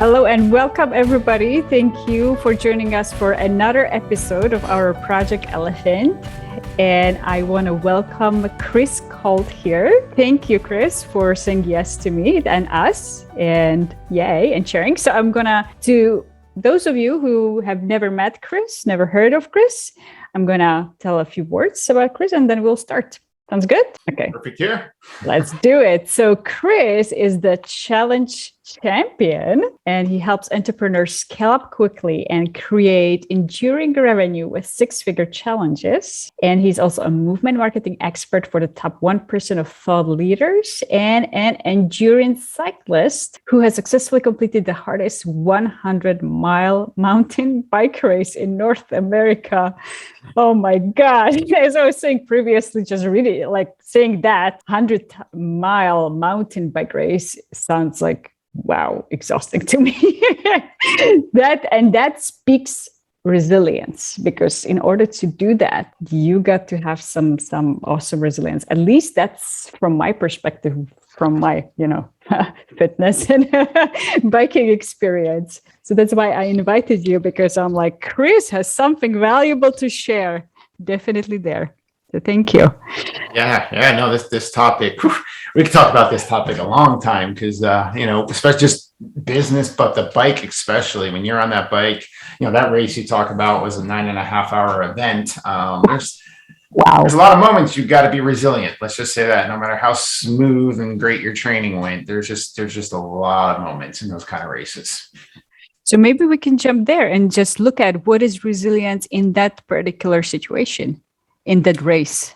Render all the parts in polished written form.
Hello and welcome, everybody. Thank you for joining us for another episode of our Project Elephant. And I want to welcome Chris Colt here. Thank you, Chris, for saying yes to me and us, and yay, and sharing. So I'm going to those of you who have never met Chris, never heard of Chris, I'm going to tell a few words about Chris and then we'll start. Sounds good? Okay. Perfect here. Let's do it. So Chris is the challenge champion, and he helps entrepreneurs scale up quickly and create enduring revenue with six-figure challenges. And he's also a movement marketing expert for the top 1% of thought leaders and an endurance cyclist who has successfully completed the hardest 100-mile mountain bike race in North America. Oh my God. As I was saying previously, just really like saying that 100-mile mountain bike race sounds like, wow, exhausting to me. That speaks resilience, because in order to do that, you got to have some awesome resilience. At least that's from my perspective, from my, fitness and biking experience. So that's why I invited you, because I'm like, Chris has something valuable to share. Definitely there. So thank you. Yeah. No, this topic, we could talk about this topic a long time because, especially just business, but the bike, especially when you're on that bike, that race you talk about was a 9.5-hour event. There's a lot of moments you've got to be resilient. Let's just say that no matter how smooth and great your training went, there's just a lot of moments in those kind of races. So maybe we can jump there and just look at what is resilience in that particular situation, in that race.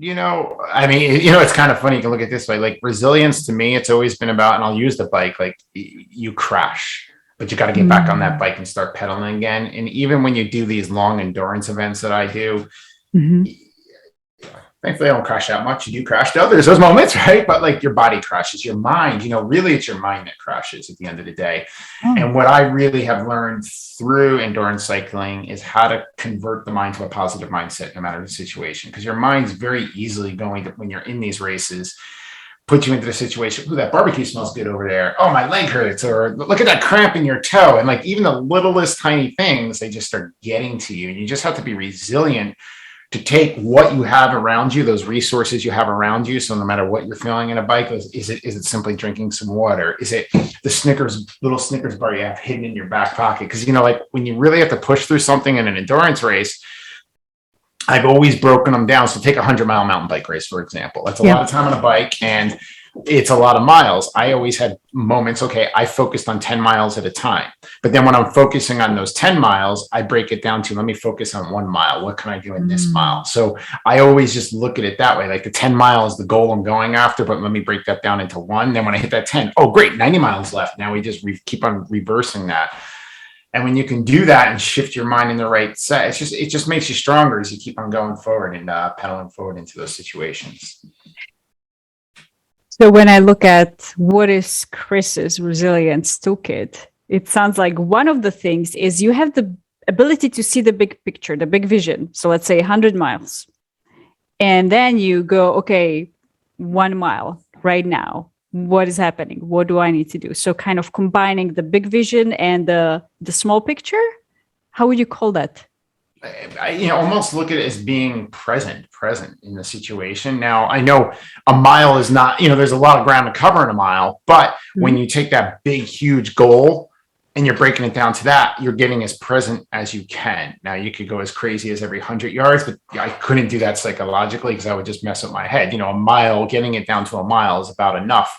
It's kind of funny. You can look at it this way, like resilience to me, it's always been about, and I'll use the bike, like you crash, but you got to get back on that bike and start pedaling again. And even when you do these long endurance events that I do, thankfully I don't crash that much. You do crash though. There's those moments, right? But like your body crashes, your mind, really it's your mind that crashes at the end of the day. And what I really have learned through endurance cycling is how to convert the mind to a positive mindset, no matter the situation. Because your mind's very easily going to, when you're in these races, put you into the situation. Ooh, that barbecue smells good over there. Oh, my leg hurts. Or look at that cramp in your toe. And like even the littlest tiny things, they just start getting to you. And you just have to be resilient to take what you have around you, those resources you have around you. So no matter what you're feeling in a bike, is it simply drinking some water? Is it the little Snickers bar you have hidden in your back pocket? Because, like when you really have to push through something in an endurance race, I've always broken them down. So take a 100-mile mountain bike race, for example. That's a lot of time on a bike and it's a lot of miles. I always had moments, okay, I focused on 10 miles at a time. But then when I'm focusing on those 10 miles, I break it down to, let me focus on 1 mile. What can I do in this mile? So I always just look at it that way. Like the 10 miles, the goal I'm going after, but let me break that down into 1. Then when I hit that 10, oh, great, 90 miles left. Now we just keep on reversing that. And when you can do that and shift your mind in the right set, it just makes you stronger as you keep on going forward and pedaling forward into those situations. So when I look at what is Chris's resilience toolkit, it sounds like one of the things is you have the ability to see the big picture, the big vision. So let's say 100 miles. And then you go, okay, 1 mile right now. What is happening? What do I need to do? So kind of combining the big vision and the small picture. How would you call that? I almost look at it as being present in the situation. Now, I know a mile is not, there's a lot of ground to cover in a mile, but when you take that big, huge goal and you're breaking it down to that, you're getting as present as you can. Now, you could go as crazy as every 100 yards, but I couldn't do that psychologically because I would just mess up my head. A mile, getting it down to a mile is about enough.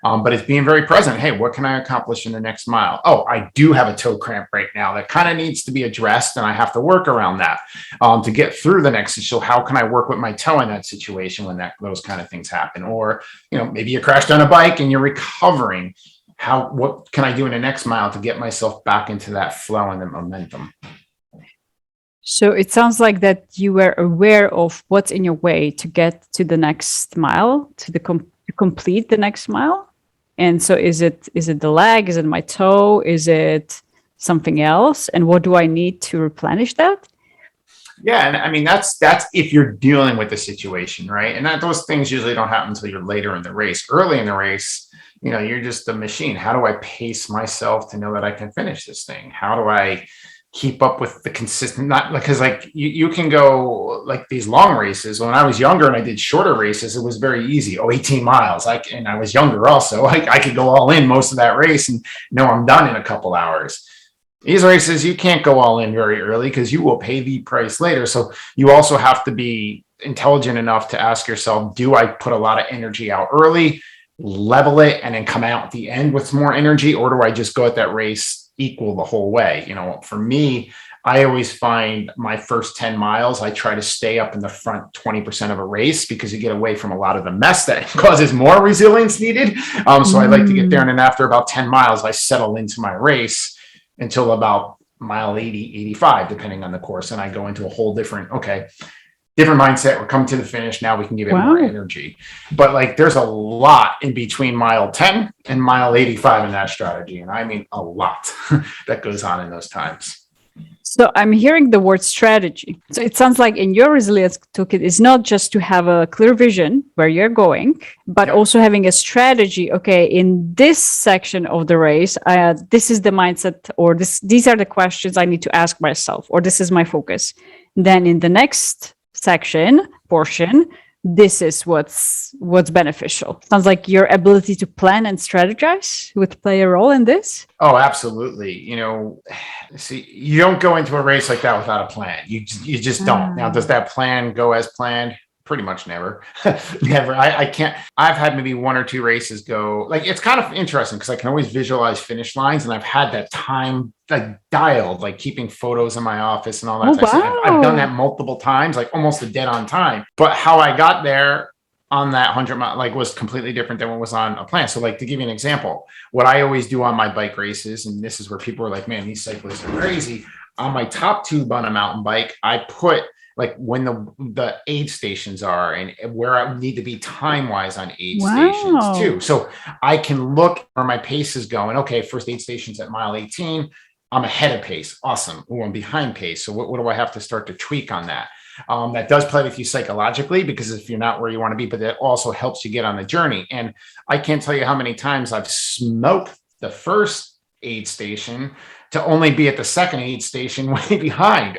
But it's being very present. Hey, what can I accomplish in the next mile? Oh, I do have a toe cramp right now that kind of needs to be addressed, and I have to work around that to get through the next. So how can I work with my toe in that situation when those kind of things happen? Or, maybe you crashed on a bike and you're recovering. What can I do in the next mile to get myself back into that flow and the momentum? So it sounds like that you were aware of what's in your way to get to the next mile, to complete the next mile. And so is it the leg? Is it my toe? Is it something else? And what do I need to replenish that? Yeah. And I mean, that's if you're dealing with the situation, right? And those things usually don't happen until you're later in the race. Early in the race, you're just a machine. How do I pace myself to know that I can finish this thing? How do I keep up with the consistent, not because like you can go like these long races. When I was younger and I did shorter races, it was very easy. 18 miles. And I was younger also. I could go all in most of that race and know I'm done in a couple hours. These races, you can't go all in very early because you will pay the price later. So you also have to be intelligent enough to ask yourself, do I put a lot of energy out early, level it, and then come out at the end with more energy? Or do I just go at that race equal the whole way? For me, I always find my first 10 miles, I try to stay up in the front 20% of a race because you get away from a lot of the mess that causes more resilience needed. So I like to get there. And then after about 10 miles, I settle into my race until about mile 80, 85, depending on the course. And I go into a whole different mindset. We're coming to the finish. Now we can give it more energy. But like there's a lot in between mile 10 and mile 85 in that strategy. And I mean a lot that goes on in those times. So I'm hearing the word strategy. So it sounds like in your resilience toolkit, it's not just to have a clear vision where you're going, but also having a strategy. Okay, in this section of the race, this is the mindset, or these are the questions I need to ask myself, or this is my focus. Then in the next portion, this is what's beneficial. Sounds like your ability to plan and strategize would play a role in this. Oh, absolutely. See, you don't go into a race like that without a plan. You just don't. Now, does that plan go as planned? Pretty much never. Never. I can't. I've had maybe one or two races go, like, it's kind of interesting because I can always visualize finish lines, and I've had that time like dialed, like keeping photos in my office and all that. I've done that multiple times, like almost a dead on time. But how I got there on that 100-mile like was completely different than what was on a plan. So like, to give you an example, what I always do on my bike races, and this is where people are like, man, these cyclists are crazy. On my top tube on a mountain bike, I put like when the aid stations are and where I need to be time-wise on aid stations too. So I can look where my pace is going. Okay, first aid station's at mile 18. I'm ahead of pace. Awesome. Oh, I'm behind pace. So what do I have to start to tweak on that? That does play with you psychologically, because if you're not where you want to be, but that also helps you get on the journey. And I can't tell you how many times I've smoked the first aid station to only be at the second aid station way behind,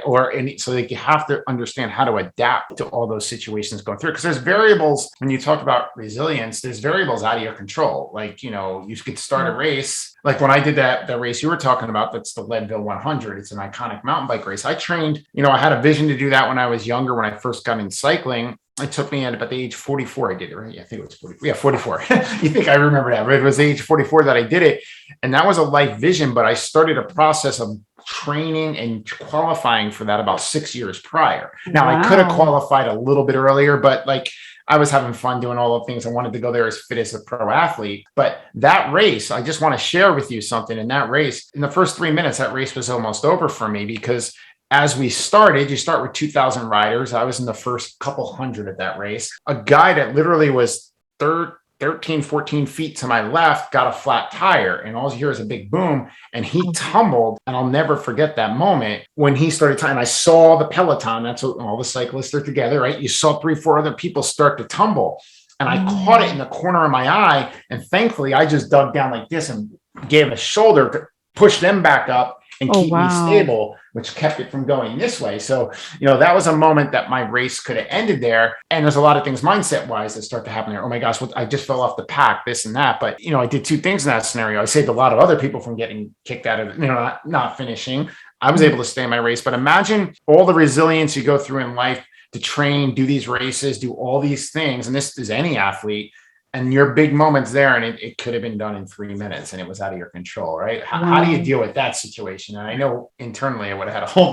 so like you have to understand how to adapt to all those situations going through. Because there's variables when you talk about resilience, there's variables out of your control. Like, you could start a race. Like when I did that race you were talking about, that's the Leadville 100. It's an iconic mountain bike race. I trained, I had a vision to do that when I was younger, when I first got into cycling. It took me at about the age 44. I did it, right? Yeah, I think it was 44. Yeah, 44. You think I remember that, but it was age 44 that I did it. And that was a life vision, but I started a process of training and qualifying for that about 6 years prior. Now, I could have qualified a little bit earlier, but like I was having fun doing all the things. I wanted to go there as fit as a pro athlete. But that race, I just want to share with you something. In that race, in the first 3 minutes, that race was almost over for me, because as we started, you start with 2,000 riders. I was in the first couple hundred at that race. A guy that literally was 13, 14 feet to my left got a flat tire, and all you hear is a big boom, and he tumbled. And I'll never forget that moment when he started tying. I saw the peloton. That's what all the cyclists are together, right? You saw 3-4 other people start to tumble, and I caught it in the corner of my eye. And thankfully, I just dug down like this and gave a shoulder to push them back up and keep me stable, which kept it from going this way. So, that was a moment that my race could have ended there. And there's a lot of things mindset wise that start to happen there. Oh my gosh, I just fell off the pack, this and that. But, I did two things in that scenario. I saved a lot of other people from getting kicked out of, not finishing. I was able to stay in my race. But imagine all the resilience you go through in life to train, do these races, do all these things. And this is any athlete. And your big moments there, and it could have been done in 3 minutes, and it was out of your control, right? How do you deal with that situation? And I know internally, we would have had a whole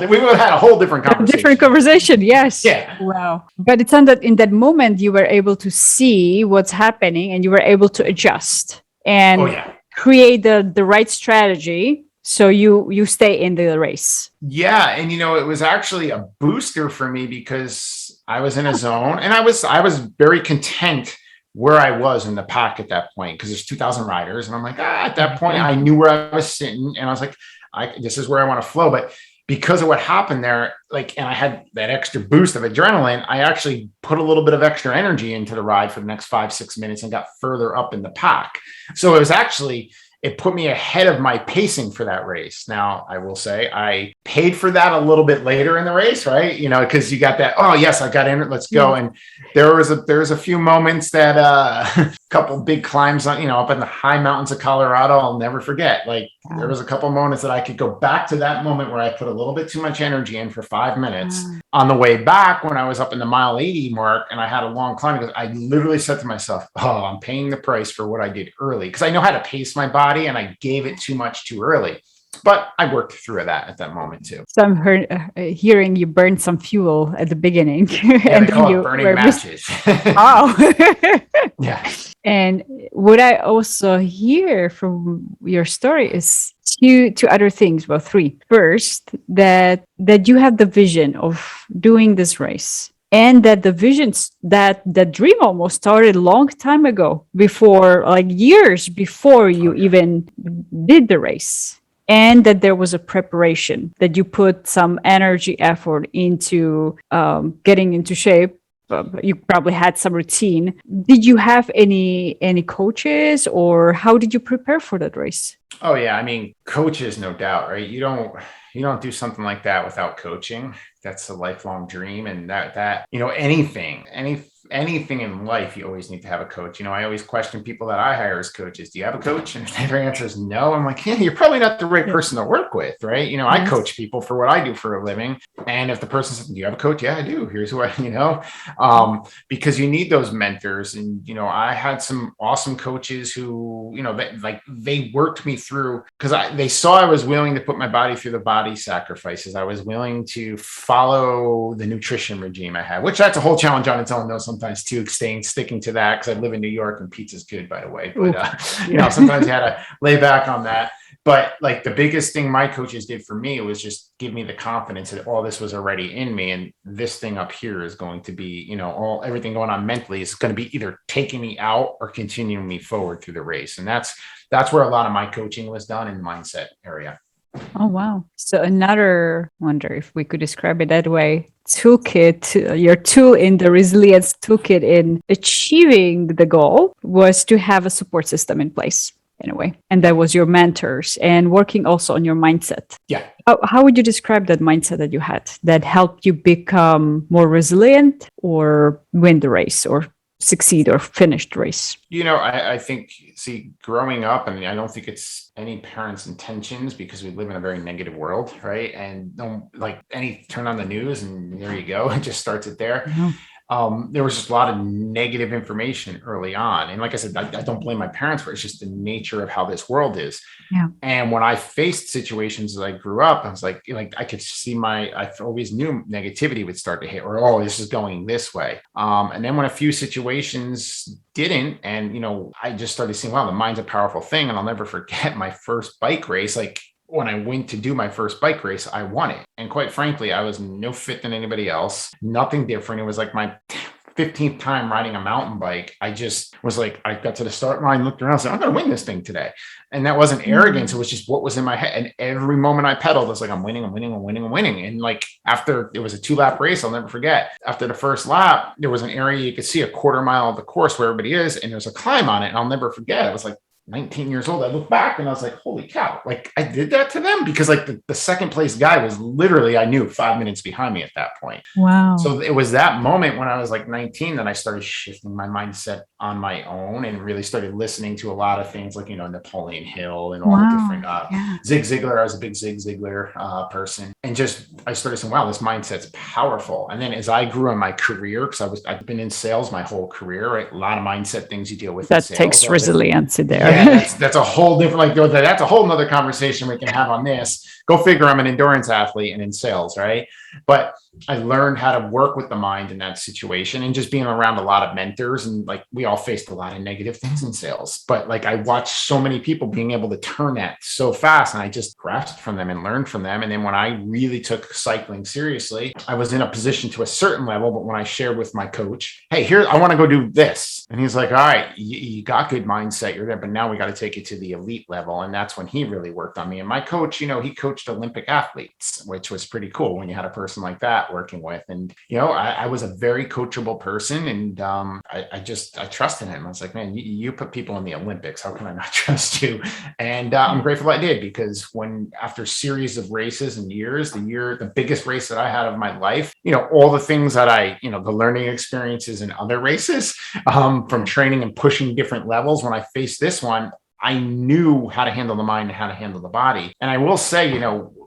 different conversation. Different conversation, yes. Yeah. Wow. But it's on that in that moment you were able to see what's happening, and you were able to adjust and create the right strategy, so you stay in the race. Yeah, and it was actually a booster for me, because I was in a zone, and I was very content where I was in the pack at that point, because there's 2,000 riders. And I'm like, at that point, I knew where I was sitting, and I was like, this is where I want to flow. But because of what happened there, like, and I had that extra boost of adrenaline, I actually put a little bit of extra energy into the ride for the next 5-6 minutes and got further up in the pack. So it put me ahead of my pacing for that race. Now, I will say I paid for that a little bit later in the race, right? Because you got that, oh yes, I got in, let's go. And there was a few moments that a couple big climbs on, up in the high mountains of Colorado, I'll never forget. Like there was a couple moments that I could go back to that moment where I put a little bit too much energy in for 5 minutes. On the way back, when I was up in the mile 80 mark and I had a long climb, because I literally said to myself, oh, I'm paying the price for what I did early, because I know how to pace my body and I gave it too much too early. But I worked through that at that moment too. So I'm hearing you burned some fuel at the beginning. Yeah, and they call it burning matches. Oh. Yeah. And what I also hear from your story is two other things, well, three. First, that you have the vision of doing this race. And that the visions, that dream almost started a long time ago, before, like years before you even did the race. And that there was a preparation, that you put some energy, effort into getting into shape. You probably had some routine. Did you have any coaches, or how did you prepare for that race? Oh yeah, I mean, coaches, no doubt, right? You don't do something like that without coaching. That's a lifelong dream, and that anything in life, you always need to have a coach. I always question people that I hire as coaches. Do you have a coach? And if their answer is no, I'm like, yeah, you're probably not the right person to work with, right? I coach people for what I do for a living. And if the person says, do you have a coach? Yeah, I do. Here's who because you need those mentors. And, I had some awesome coaches who, they worked me through, because they saw I was willing to put my body through the body sacrifices. I was willing to follow the nutrition regime I had, which that's a whole challenge on its own, though, sometimes too, sticking to that, because I live in New York and pizza's good, by the way. But sometimes you had to lay back on that. But like the biggest thing my coaches did for me was just give me the confidence that all this was already in me, and this thing up here is going to be, everything going on mentally is going to be either taking me out or continuing me forward through the race. And that's where a lot of my coaching was done, in the mindset area. Oh, wow. So another, wonder if we could describe it that way, toolkit, your tool in the resilience toolkit in achieving the goal was to have a support system in place, in a way. And that was your mentors, and working also on your mindset. Yeah. How would you describe that mindset that you had that helped you become more resilient or win the race or succeed or finish the race? I think, growing up, I don't think it's any parent's intentions, because we live in a very negative world, right? And turn on the news and there you go. It just starts it there. Mm-hmm. There was just a lot of negative information early on. And like I said, I don't blame my parents for it. It's just the nature of how this world is. Yeah. And when I faced situations as I grew up, I was like I could see I always knew negativity would start to hit, or, oh, this is going this way. And then when a few situations didn't, and, I just started seeing, wow, the mind's a powerful thing. And I'll never forget my first bike race. When I went to do my first bike race, I won it. And quite frankly, I was no fit than anybody else, nothing different. It was like my 15th time riding a mountain bike. I just was like, I got to the start line, looked around, said, I'm going to win this thing today. And that wasn't arrogance. It was just what was in my head. And every moment I pedaled, I was like, I'm winning. And after, it was a 2-lap race, I'll never forget. After the first lap, there was an area you could see a quarter mile of the course where everybody is, and there's a climb on it. And I'll never forget. It was like 19 years old. I look back and I was like, holy cow, I did that to them, because the second place guy was literally, I knew, 5 minutes behind me at that point. Wow. So it was that moment when I was 19 that I started shifting my mindset on my own, and really started listening to a lot of things like, Napoleon Hill and all the different, Zig Ziglar. I was a big Zig Ziglar person. And I started saying, wow, this mindset's powerful. And then as I grew in my career, because I've been in sales my whole career, right? A lot of mindset things you deal with. That takes resilience in there. Yeah, that's a whole different, that's a whole nother conversation we can have on this. Go figure, I'm an endurance athlete and in sales, right? But I learned how to work with the mind in that situation, and just being around a lot of mentors. And like, we all faced a lot of negative things in sales, but like, I watched so many people being able to turn that so fast, and I just grasped from them and learned from them. And then when I really took cycling seriously, I was in a position to a certain level, but when I shared with my coach, hey, here, I want to go do this. And he's like, all right, you got good mindset. You're there, but now we got to take it to the elite level. And that's when he really worked on me. And my coach, he coached Olympic athletes, which was pretty cool when you had a person like that working with. And, I was a very coachable person, and I trusted him. I was like, man, you put people in the Olympics. How can I not trust you? And I'm grateful I did, because after a series of races and years, the biggest race that I had of my life, all the things that the learning experiences in other races, from training and pushing different levels, when I faced this one, I knew how to handle the mind and how to handle the body. And I will say,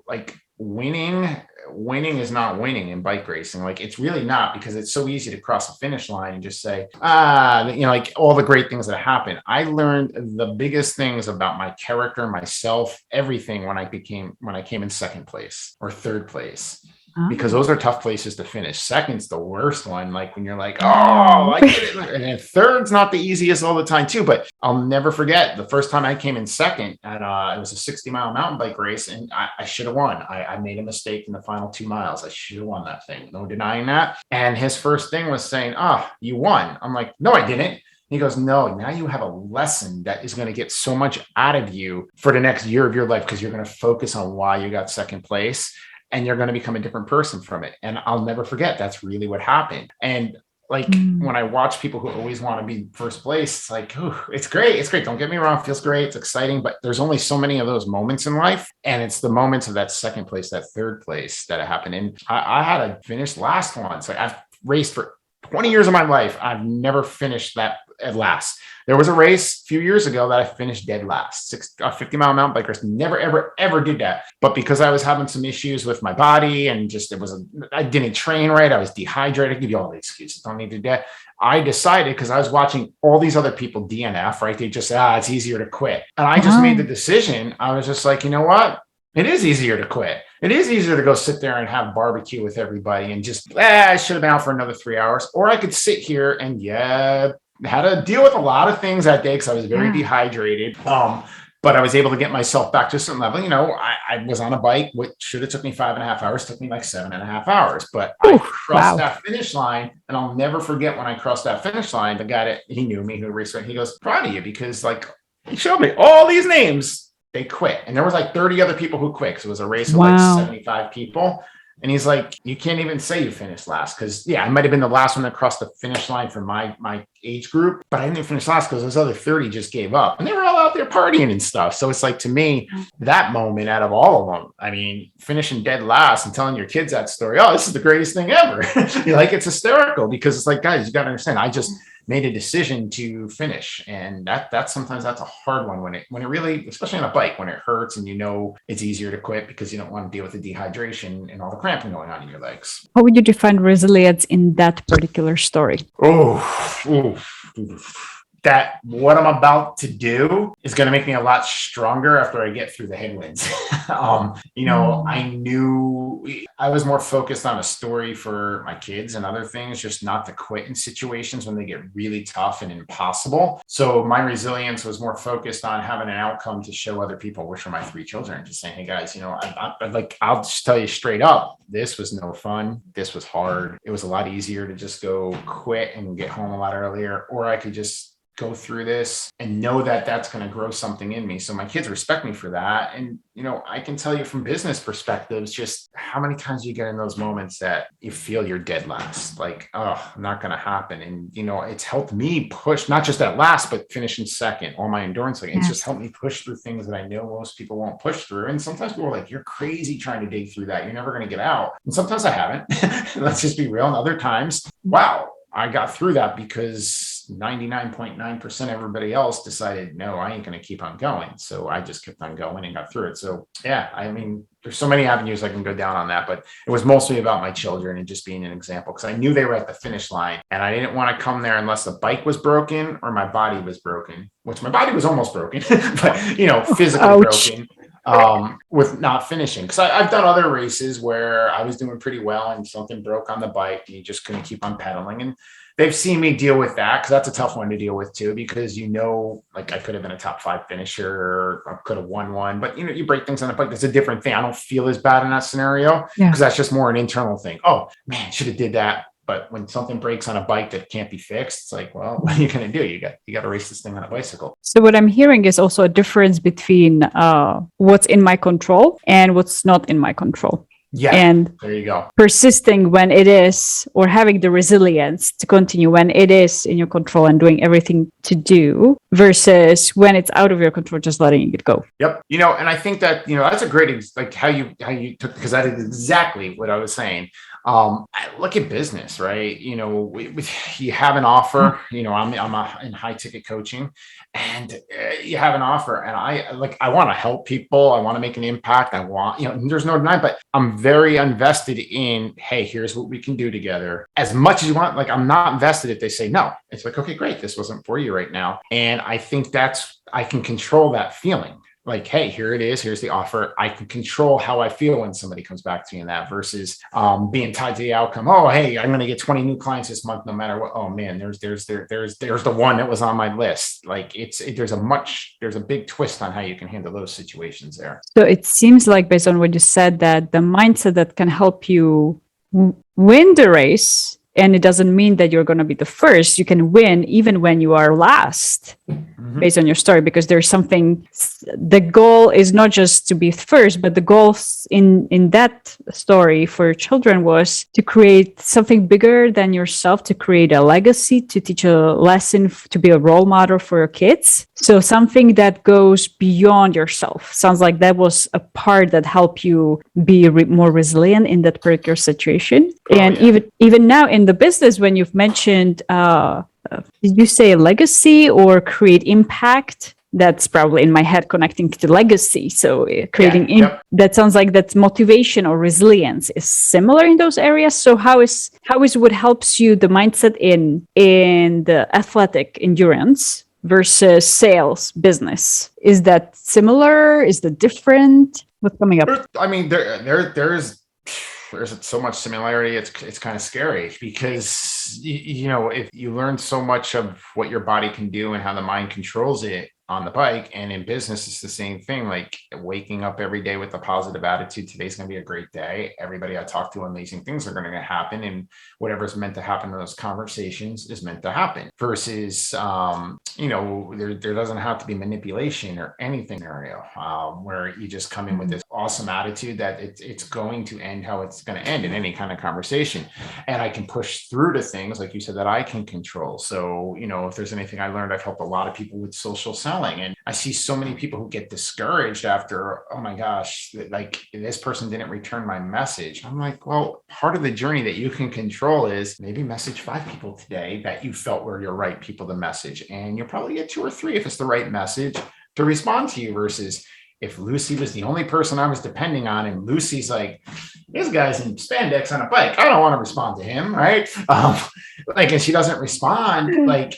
like, winning is not winning in bike racing. Like, it's really not, because it's so easy to cross a finish line and just say, like all the great things that happen. I learned the biggest things about my character, myself, everything when I came in second place or third place. Because those are tough places to finish. Second's the worst one. Like, when you're like, oh, I get it. And then third's not the easiest all the time too. But I'll never forget the first time I came in second at it was a 60-mile mountain bike race, and I should have won. I made a mistake in the final 2 miles. I should have won that thing. No denying that. And his first thing was saying, you won. I'm like, no, I didn't. He goes, no, now you have a lesson that is going to get so much out of you for the next year of your life, because you're going to focus on why you got second place. And you're going to become a different person from it. And I'll never forget, that's really what happened. And like, when I watch people who always want to be first place, it's like, ooh, it's great. It's great. Don't get me wrong. It feels great. It's exciting, but there's only so many of those moments in life. And it's the moments of that second place, that third place that happened. And I had to finish last once. Like, I've raced for 20 years of my life. I've never finished that at last. There was a race a few years ago that I finished dead last. 50-mile mountain bike race. Never, ever did that. But because I was having some issues with my body, and I didn't train right. I was dehydrated. I give you all the excuses. Don't need to do that. I decided, because I was watching all these other people DNF, right? They just say, it's easier to quit. And I just made the decision. I was just like, you know what? It is easier to quit. It is easier to go sit there and have barbecue with everybody and just, I should have been out for another 3 hours. Or I could sit here and had to deal with a lot of things that day, because I was very dehydrated. But I was able to get myself back to a certain level. I was on a bike, which should have took me 5.5 hours, took me like 7.5 hours. But I crossed that finish line, and I'll never forget when I crossed that finish line, the guy that he knew me, who raced, he goes, proud of you, because like, he showed me all these names. They quit. And there was like 30 other people who quit, because it was a race of like 75 people. And he's like, you can't even say you finished last, because I might have been the last one that crossed the finish line for my age group, but I didn't finish last because those other 30 just gave up, and they were all out there partying and stuff. So it's like, to me, that moment out of all of them, I mean, finishing dead last and telling your kids that story, this is the greatest thing ever. Like, it's hysterical, because it's like, guys, you got to understand, I just made a decision to finish. And that's sometimes that's a hard one when it really, especially on a bike, when it hurts and it's easier to quit because you don't want to deal with the dehydration and all the cramping going on in your legs. How would you define resilience in that particular story? That what I'm about to do is going to make me a lot stronger after I get through the headwinds. I knew I was more focused on a story for my kids and other things, just not to quit in situations when they get really tough and impossible. So my resilience was more focused on having an outcome to show other people, which are my 3 children, just saying, hey guys, I'll just tell you straight up, this was no fun. This was hard. It was a lot easier to just go quit and get home a lot earlier, or I could just go through this and know that that's going to grow something in me. So my kids respect me for that. And, I can tell you from business perspectives, just how many times you get in those moments that you feel you're dead last, like, not going to happen. And, it's helped me push, not just at last, but finishing second, all my endurance. It's just helped me push through things that I know most people won't push through. And sometimes people are like, you're crazy trying to dig through that. You're never going to get out. And sometimes I haven't. Let's just be real. And other times, wow, I got through that because 99.9% everybody else decided, no, I ain't going to keep on going. So I just kept on going and got through it. So there's so many avenues I can go down on that, but it was mostly about my children and just being an example, because I knew they were at the finish line and I didn't want to come there unless the bike was broken or my body was broken, which my body was almost broken, but physically broken. with not finishing. Because I've done other races where I was doing pretty well and something broke on the bike and you just couldn't keep on pedaling. And they've seen me deal with that, because that's a tough one to deal with too, because like I could have been a top 5 finisher, or I could have won one, but you break things on the bike. That's a different thing. I don't feel as bad in that scenario, because that's just more an internal thing. Oh man, should have did that. But when something breaks on a bike that can't be fixed, it's like, well, what are you going to do? You got to race this thing on a bicycle. So what I'm hearing is also a difference between what's in my control and what's not in my control. Yeah. And there you go. Persisting when it is, or having the resilience to continue when it is in your control and doing everything to do, versus when it's out of your control, just letting it go. Yep. And I think that, that's a great, like how you took, because that is exactly what I was saying. Look at business, right? You have an offer, I'm in high ticket coaching, and you have an offer, and I want to help people. I want to make an impact. I want, there's no denying, but I'm very invested in, hey, here's what we can do together. As much as you want, like, I'm not invested if they say no. It's like, okay, great. This wasn't for you right now. And I think I can control that feeling. Like, hey, here it is. Here's the offer. I can control how I feel when somebody comes back to me in that, versus being tied to the outcome. Oh, hey, I'm going to get 20 new clients this month, no matter what. Oh man, there's the one that was on my list. Like there's a big twist on how you can handle those situations there. So it seems like, based on what you said, that the mindset that can help you win the race, and it doesn't mean that you're going to be the first. You can win even when you are last, based on your story, because there's something. The goal is not just to be first, but the goal in that story for your children was to create something bigger than yourself, to create a legacy, to teach a lesson, to be a role model for your kids. So something that goes beyond yourself. Sounds like that was a part that helped you be more resilient in that particular situation. Even now in the business, when you've mentioned, did you say legacy or create impact? That's probably in my head connecting to legacy. So creating that sounds like that motivation or resilience is similar in those areas. So how is what helps you, the mindset in the athletic endurance versus sales business? Is that similar? Is that different? What's coming up? I mean, there's so much similarity. It's kind of scary, because if you learn so much of what your body can do and how the mind controls it on the bike, and in business it's the same thing. Like waking up every day with a positive attitude. Today's going to be a great day. Everybody I talk to, amazing things are going to happen, and whatever's meant to happen in those conversations is meant to happen, versus there doesn't have to be manipulation or anything scenario where you just come in with this awesome attitude that it's going to end how it's going to end in any kind of conversation. And I can push through to things, like you said, that I can control. So if there's anything I learned, I've helped a lot of people with social selling. And I see so many people who get discouraged after, oh my gosh, like this person didn't return my message. I'm like, well, part of the journey that you can control is maybe message 5 people today that you felt were your right people to message. And you'll probably get 2 or 3 if it's the right message to respond to you, versus if Lucy was the only person I was depending on, and Lucy's like, this guy's in spandex on a bike, I don't want to respond to him, right? And she doesn't respond, like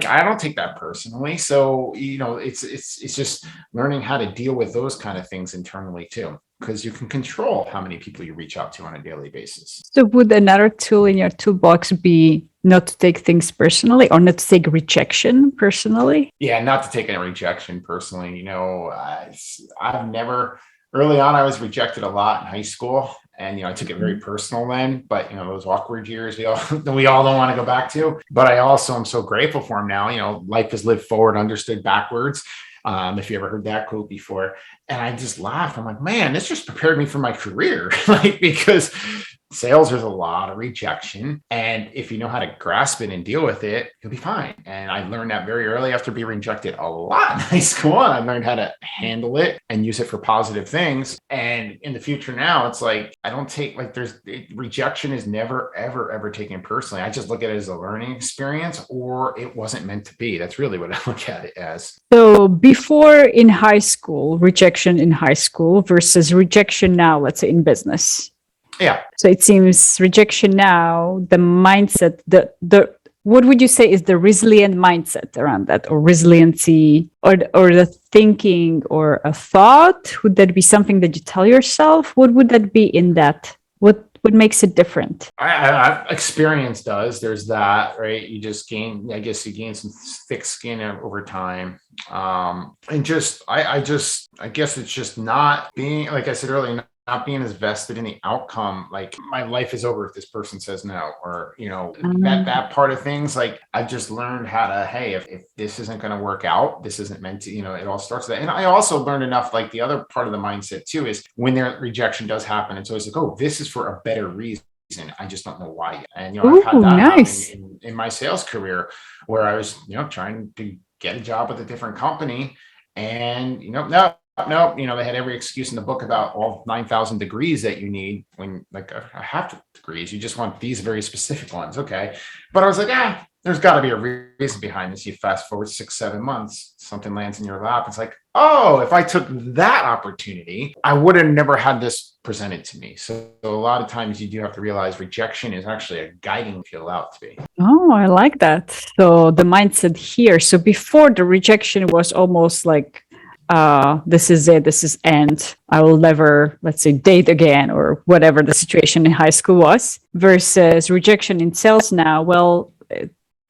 I don't take that personally. So it's just learning how to deal with those kind of things internally too, because you can control how many people you reach out to on a daily basis. So would another tool in your toolbox be not to take things personally, or not to take rejection personally? Yeah, not to take any rejection personally. I've never, early on, I was rejected a lot in high school, and I took it very personal then. But those awkward years we all don't want to go back to. But I also am so grateful for them now. Life is lived forward, understood backwards. If you ever heard that quote before. And I just laughed. I'm like, man, this just prepared me for my career. Because sales, there's a lot of rejection. And if you know how to grasp it and deal with it, you'll be fine. And I learned that very early after being rejected a lot in high school. And I learned how to handle it and use it for positive things. And in the future now, it's like, I don't take, rejection is never, ever, ever taken personally. I just look at it as a learning experience, or it wasn't meant to be. That's really what I look at it as. So before in high school, rejection in high school versus rejection now, let's say in business. Yeah. So it seems rejection now, the mindset, the what would you say is the resilient mindset around that, or resiliency, or the thinking, or a thought? Would that be something that you tell yourself? What would that be in that? What makes it different? Experience does. There's that, right? You just gain, I guess you gain some thick skin over time. And just, I guess it's just not being, like I said earlier, not being as vested in the outcome. Like, my life is over if this person says no, or, that part of things. Like, I've just learned how to, hey, if this isn't going to work out, this isn't meant to, it all starts with that. And I also learned enough, like, the other part of the mindset too, is when their rejection does happen, it's always like, oh, this is for a better reason. I just don't know why yet. And, I've had that happen in my sales career, where I was, trying to get a job with a different company, and, no, they had every excuse in the book about all 9,000 degrees that you need, when, like, I have degrees. You just want these very specific ones. Okay. But I was like, there's got to be a reason behind this. You fast forward 6-7 months, something lands in your lap. It's like, oh, if I took that opportunity, I would have never had this presented to me. So a lot of times you do have to realize rejection is actually a guiding, if you allow it to be. Oh, I like that. So the mindset here. So before, the rejection was almost like, this is it, this is end. I will never, let's say, date again, or whatever the situation in high school was, versus rejection in sales now. Well,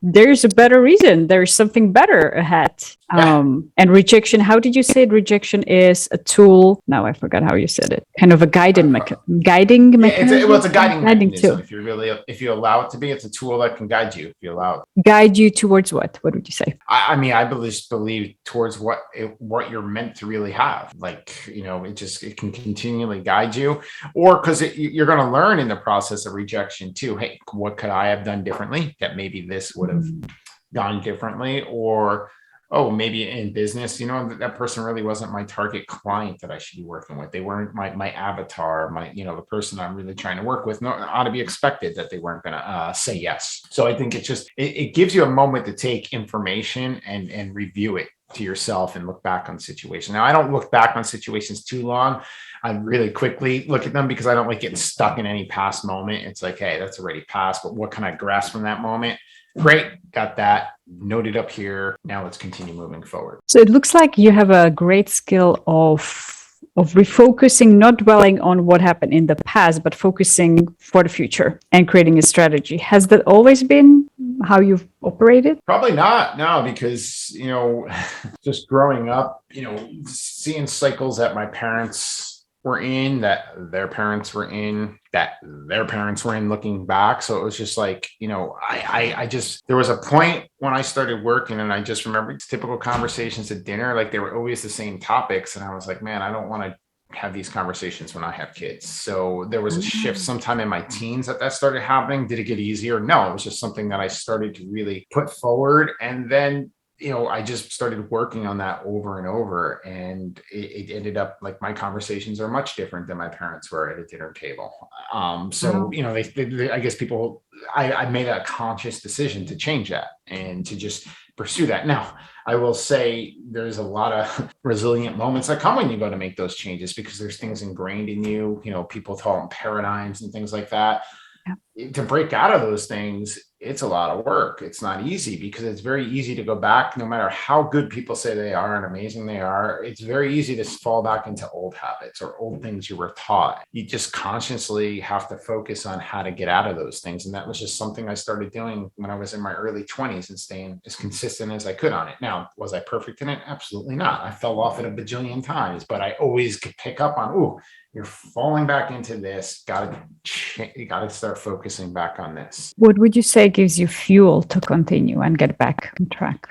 there's a better reason. There's something better ahead. And rejection, how did you say it? Rejection is a tool. Now I forgot how you said it. Kind of a guiding mechanism. It's a guiding mechanism. Tool. If you allow it to be, it's a tool that can guide you if you allow it. Guide you towards what? What would you say? I believe towards what you're meant to really have. Like, it can continually guide you, or because you're going to learn in the process of rejection too. Hey, what could I have done differently that maybe this would have gone differently? Or, oh, maybe in business, that person really wasn't my target client that I should be working with. They weren't my avatar, the person I'm really trying to work with. No, it ought to be expected that they weren't going to say yes. So I think it gives you a moment to take information and review it to yourself and look back on situations. Now, I don't look back on situations too long. I really quickly look at them, because I don't like getting stuck in any past moment. It's like, hey, that's already past, but what can I grasp from that moment? Great, got that noted up here. Now let's continue moving forward. So it looks like you have a great skill of refocusing, not dwelling on what happened in the past, but focusing for the future and creating a strategy. Has that always been how you've operated? Probably not. No, because, just growing up, seeing cycles that my parents were in, that their parents were in, that their parents were in, looking back. So it was just like, there was a point when I started working, and I just remember typical conversations at dinner, like they were always the same topics. And I was like, man, I don't want to have these conversations when I have kids. So there was a shift sometime in my teens that started happening. Did it get easier? No, it was just something that I started to really put forward. And then I just started working on that over and over, and it ended up like my conversations are much different than my parents were at a dinner table. I guess I made a conscious decision to change that and to just pursue that. Now, I will say there's a lot of resilient moments that come when you go to make those changes, because there's things ingrained in you, people call them paradigms and things like that. Yeah. To break out of those things, it's a lot of work. It's not easy, because it's very easy to go back, no matter how good people say they are and amazing they are. It's very easy to fall back into old habits or old things you were taught. You just consciously have to focus on how to get out of those things. And that was just something I started doing when I was in my early 20s, and staying as consistent as I could on it. Now, was I perfect in it? Absolutely not. I fell off it a bajillion times, but I always could pick up on, you're falling back into this. You got to start focusing back on this. What would you say gives you fuel to continue and get back on track?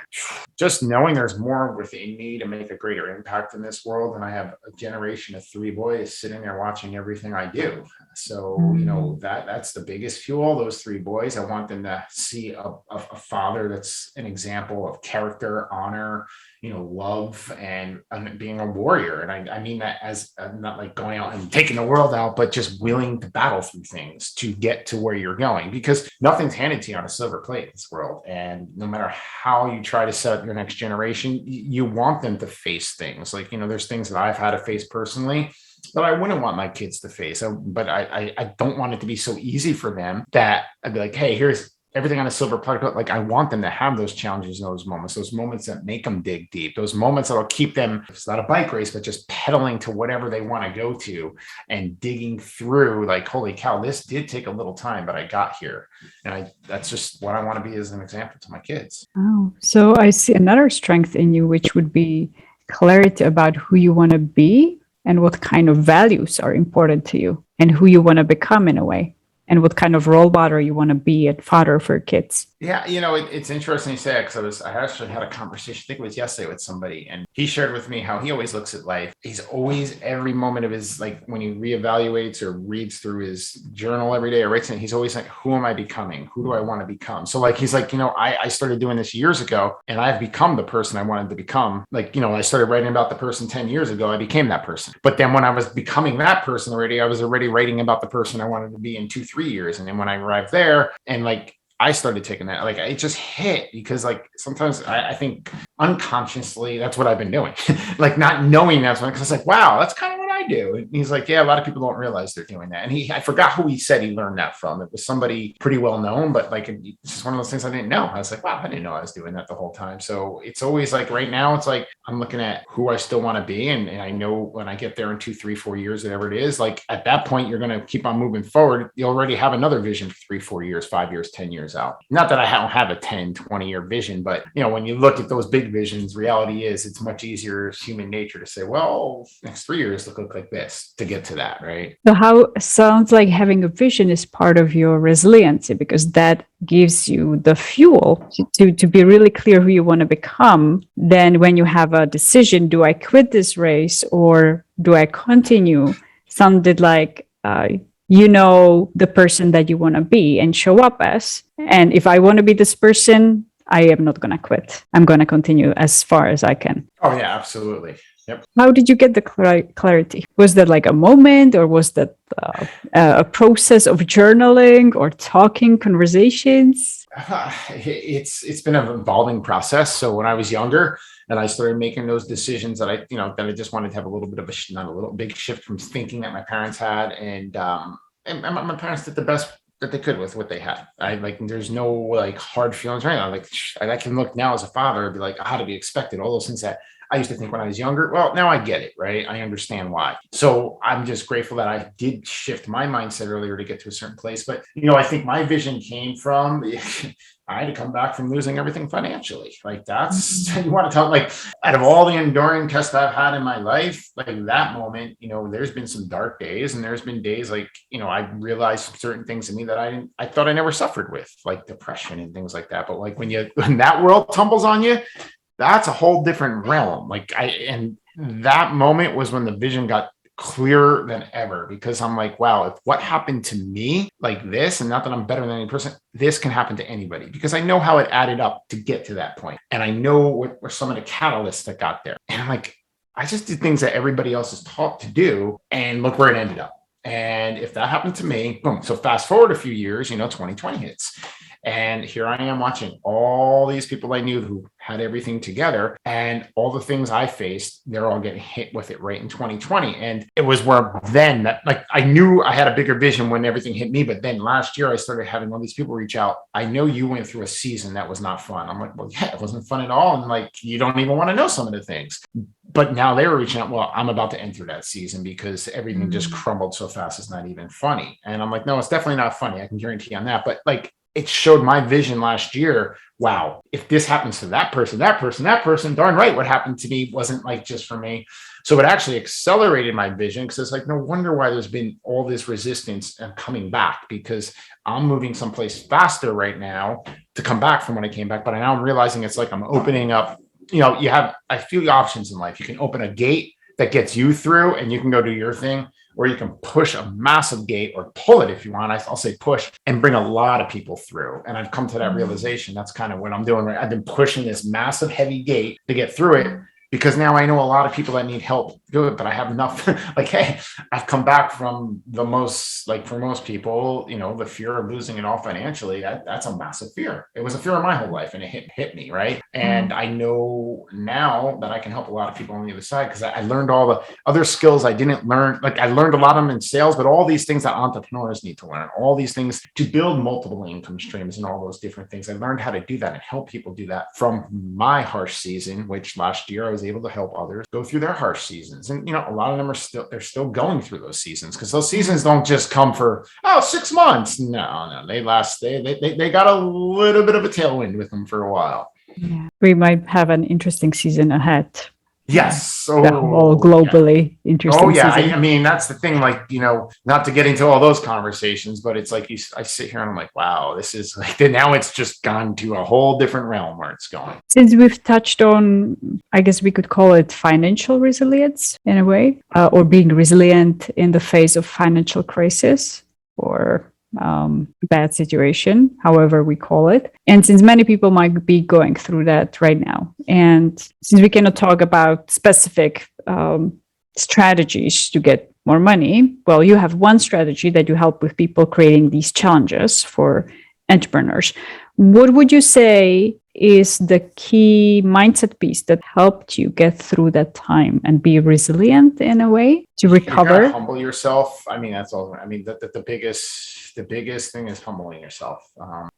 Just knowing there's more within me to make a greater impact in this world. And I have a generation of 3 boys sitting there watching everything I do. So, that's the biggest fuel. Those 3 boys, I want them to see a father that's an example of character, honor, love, and being a warrior. And I mean that as not like going out and taking the world out, but just willing to battle through things to get to where you're going, because nothing's handed to you on a silver plate in this world. And no matter how you try to set up your next generation, you want them to face things. Like, there's things that I've had to face personally that I wouldn't want my kids to face. But I don't want it to be so easy for them that I'd be like, hey, here's everything on a silver platter. Like I want them to have those challenges and those moments that make them dig deep, those moments that'll keep them, it's not a bike race, but just pedaling to whatever they want to go to and digging through like, holy cow, this did take a little time, but I got here. And that's just what I want to be as an example to my kids. Oh, so I see another strength in you, which would be clarity about who you want to be and what kind of values are important to you and who you want to become in a way. And what kind of role model you want to be a father for kids. Yeah, it's interesting you say that because I actually had a conversation, I think it was yesterday, with somebody, and he shared with me how he always looks at life. He's always, every moment of his, like when he reevaluates or reads through his journal every day or writes it, he's always like, who am I becoming? Who do I want to become? So like, he's like, I started doing this years ago and I've become the person I wanted to become. Like, I started writing about the person 10 years ago, I became that person. But then when I was becoming that person already, I was already writing about the person I wanted to be in 2-3 years. And then when I arrived there and like, I started taking that, like, it just hit because like, sometimes I think unconsciously, that's what I've been doing. Like not knowing that's because it's like, wow, that's kind of what I do. And he's like, yeah, a lot of people don't realize they're doing that. And I forgot who he said he learned that from. It was somebody pretty well known, but like, it's just one of those things I didn't know. I was like, wow, I didn't know I was doing that the whole time. So it's always like right now, it's like, I'm looking at who I still want to be. And I know when I get there in 2, 3, 4 years, whatever it is, like at that point, you're going to keep on moving forward. You already have another vision for 3, 4 years, 5 years, 10 years out. Not that I don't have a 10, 20-year vision, but when you look at those big visions, reality is it's much easier as human nature to say, well, next 3 years look like this to get to that, right? So how sounds like having a vision is part of your resiliency, because that gives you the fuel to be really clear who you want to become. Then when you have a decision, do I quit this race or do I continue? Sounded like the person that you want to be and show up as. And if I want to be this person, I am not going to quit. I'm going to continue as far as I can. Oh, yeah, absolutely. Yep. How did you get the clarity? Was that like a moment, or was that a process of journaling or talking, conversations? It's been an evolving process. So when I was younger and I started making those decisions that I just wanted to have a little bit of big shift from thinking that my parents had. And my parents did the best that they could with what they had. There's no like hard feelings right now. Like I can look now as a father and be like, how to be expected, all those things that I used to think when I was younger. Well, now I get it, right? I understand why. So I'm just grateful that I did shift my mindset earlier to get to a certain place. But, I think my vision came from, I had to come back from losing everything financially. Like that's, you want to tell, like out of all the enduring tests I've had in my life, like that moment, there's been some dark days and there's been days like, I realized certain things in me that I thought I never suffered with, like depression and things like that. But like when that world tumbles on you, that's a whole different realm. And that moment was when the vision got clearer than ever, because I'm like, wow, if what happened to me like this, and not that I'm better than any person, this can happen to anybody, because I know how it added up to get to that point. And I know what were some of the catalysts that got there. And I'm like, I just did things that everybody else is taught to do, and look where it ended up. And if that happened to me, boom. So fast forward a few years, 2020 hits. And here I am watching all these people I knew who had everything together, and all the things I faced, they're all getting hit with it right in 2020. And it was where then that, like, I knew I had a bigger vision when everything hit me. But then last year I started having all these people reach out. I know you went through a season that was not fun. I'm like, well, yeah, it wasn't fun at all. And like, you don't even want to know some of the things. But now they were reaching out, well, I'm about to enter that season because everything just crumbled so fast. It's not even funny. And I'm like, no, it's definitely not funny. I can guarantee on that. But like, it showed my vision last year. Wow, if this happens to that person, darn right, what happened to me wasn't like just for me. So it actually accelerated my vision, because it's like, no wonder why there's been all this resistance and coming back, because I'm moving someplace faster right now to come back from when I came back. But now I'm realizing it's like I'm opening up, you have a few options in life. You can open a gate that gets you through and you can go do your thing, or you can push a massive gate, or pull it if you want. I'll say push, and bring a lot of people through. And I've come to that realization. That's kind of what I'm doing. Right? I've been pushing this massive heavy gate to get through it, because now I know a lot of people that need help do it, but I have enough. Like, hey, I've come back from the most, like for most people, the fear of losing it all financially, that's a massive fear. It was a fear of my whole life, and it hit me, right? And I know now that I can help a lot of people on the other side, because I learned all the other skills I didn't learn. Like, I learned a lot of them in sales, but all these things that entrepreneurs need to learn, all these things to build multiple income streams and all those different things. I learned how to do that and help people do that from my harsh season, which last year I was able to help others go through their harsh seasons. And, a lot of them they're still going through those seasons, because those seasons don't just come for, 6 months. No, they last, they got a little bit of a tailwind with them for a while. Yeah. We might have an interesting season ahead. Yes. All globally interesting. Oh, yeah. Season. I mean, that's the thing, like, not to get into all those conversations, but it's like I sit here and I'm like, wow, this is like, now it's just gone to a whole different realm where it's going. Since we've touched on, I guess we could call it financial resilience in a way, or being resilient in the face of financial crisis or bad situation, however we call it. And since many people might be going through that right now, and since we cannot talk about specific strategies to get more money, well, you have one strategy that you help with people creating these challenges for entrepreneurs. What would you say is the key mindset piece that helped you get through that time and be resilient in a way to recover? You gotta humble yourself. I mean, that's all. I mean, the biggest thing is humbling yourself,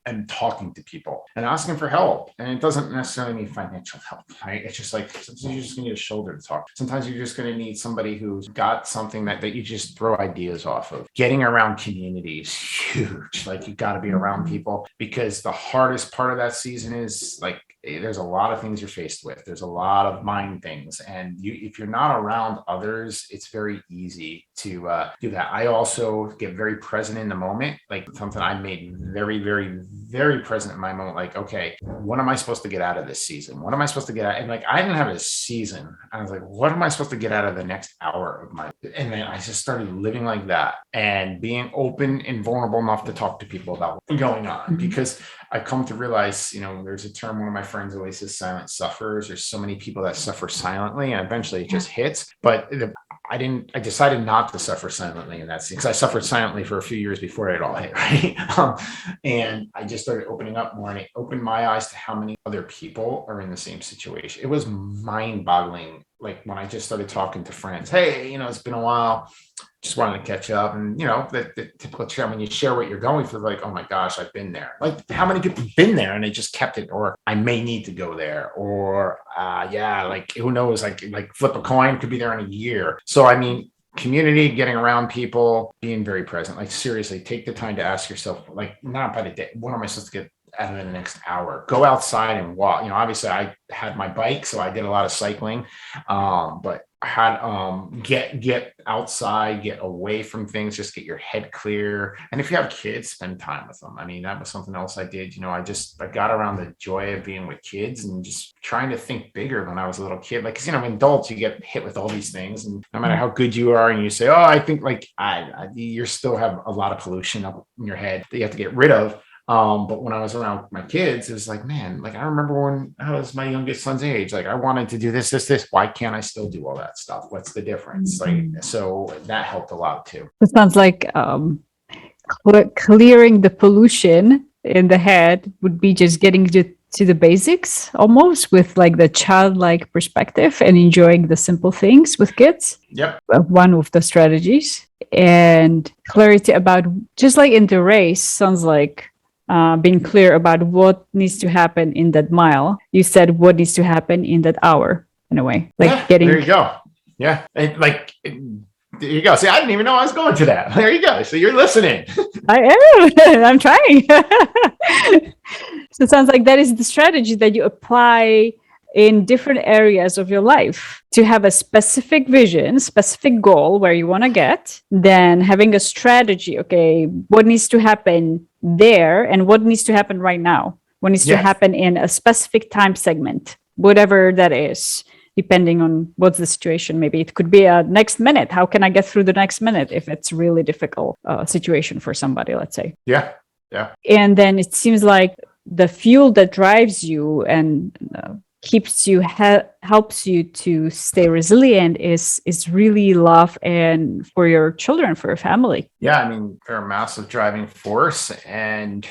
and talking to people and asking for help. And it doesn't necessarily mean financial help, right? It's just like, sometimes you're just gonna need a shoulder to talk. Sometimes you're just gonna need somebody who's got something that you just throw ideas off of. Getting around community is huge. Like, you gotta be around people, because the hardest part of that season is, like, there's a lot of things you're faced with. There's a lot of mind things. And if you're not around others, it's very easy to do that. I also get very present in the moment, like something I made very, very, very present in my moment. Like, okay, what am I supposed to get out of this season? What am I supposed to get out? And like, I didn't have a season. I was like, what am I supposed to get out of the next hour of my, and then I just started living like that and being open and vulnerable enough to talk to people about what's going on. Because I come to realize, there's a term one of my friends always says, silent sufferers. There's so many people that suffer silently, and eventually it just hits. But I decided not to suffer silently in that scene, because I suffered silently for a few years before it all hit, right? And I just started opening up more, and it opened my eyes to how many other people are in the same situation. It was mind-boggling. Like, when I just started talking to friends, hey, it's been a while, just wanted to catch up. And, the typical chat, when you share what you're going through, like, oh my gosh, I've been there. Like, how many people have been there and they just kept it, or I may need to go there, or like, who knows, like flip a coin, could be there in a year. So, I mean, community, getting around people, being very present, like, seriously, take the time to ask yourself, like, not by the day, what am I supposed to get out of the next hour? Go outside and walk. Obviously I had my bike, so I did a lot of cycling, but I had get outside, get away from things, just get your head clear. And if you have kids, spend time with them. I mean, that was something else I did. I got around the joy of being with kids and just trying to think bigger when I was a little kid. Like, because in adults, you get hit with all these things, and no matter how good you are, and you say, oh, I think, like, you still have a lot of pollution up in your head that you have to get rid of. But when I was around my kids, it was like, man, like, I remember when I was my youngest son's age, like, I wanted to do this. Why can't I still do all that stuff? What's the difference? Like, so that helped a lot too. It sounds like clearing the pollution in the head would be just getting to the basics, almost, with like the childlike perspective and enjoying the simple things with kids. Yep. One of the strategies. And clarity about, just like in the race, sounds like being clear about what needs to happen in that mile. You said what needs to happen in that hour, in a way. Like, there you go. Yeah. And there you go. See, I didn't even know I was going to that. There you go. So you're listening. I am. I'm trying. So it sounds like that is the strategy that you apply in different areas of your life, to have a specific vision, specific goal where you want to get, then having a strategy. Okay, what needs to happen there, and what needs to happen right now? What needs to happen in a specific time segment, whatever that is, depending on what's the situation. Maybe it could be a next minute. How can I get through the next minute if it's a really difficult situation for somebody, let's say. Yeah. And then it seems like the fuel that drives you and keeps you helps you to stay resilient is really love and for your children, for your family. Yeah, I mean, they're a massive driving force. And,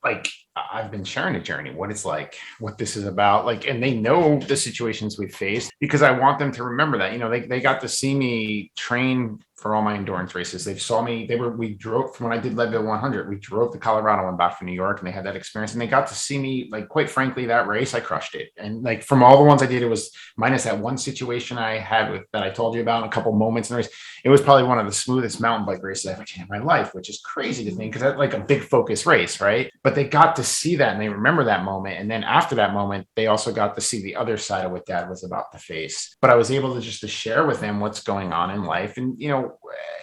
like I've been sharing a journey, what it's like, what this is about, like, and they know the situations we faced because I want them to remember that, they got to see me train for all my endurance races. They saw me, we drove when I did Leadville 100, we drove to Colorado and back from New York, and they had that experience, and they got to see me, like, quite frankly, that race, I crushed it. And like, from all the ones I did, it was minus that one situation I had that I told you about, a couple moments in the race. It was probably one of the smoothest mountain bike races I've ever had in my life, which is crazy to think because that's like a big focus race, right? But they got to see that and they remember that moment. And then after that moment, they also got to see the other side of what Dad was about to face. But I was able to share with them what's going on in life, and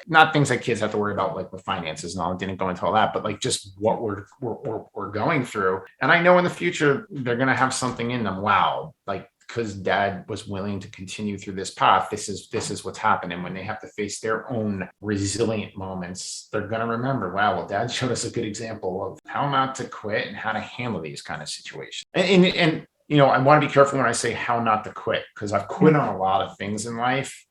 not things that kids have to worry about, like with finances and all. I didn't go into all that, but like just what we're going through. And I know in the future they're gonna have something in them. Wow, like, because Dad was willing to continue through this path, this is what's happening. When they have to face their own resilient moments, they're going to remember, wow, well, Dad showed us a good example of how not to quit and how to handle these kind of situations. And I want to be careful when I say how not to quit, because I've quit on a lot of things in life,